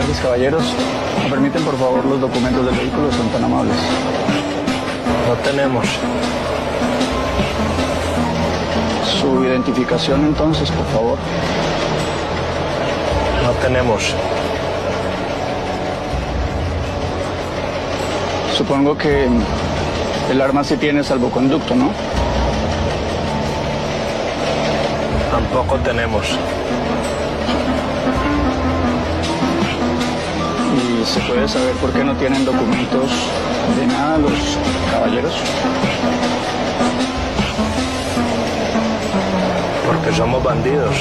tardes, caballeros. ¿Me permiten, por favor, los documentos del vehículo? Son tan amables. No tenemos. Su identificación, entonces, por favor. No tenemos. Supongo que el arma sí tiene salvoconducto, ¿no? Tampoco tenemos. ¿Y se puede saber por qué no tienen documentos de nada los caballeros? Porque somos bandidos.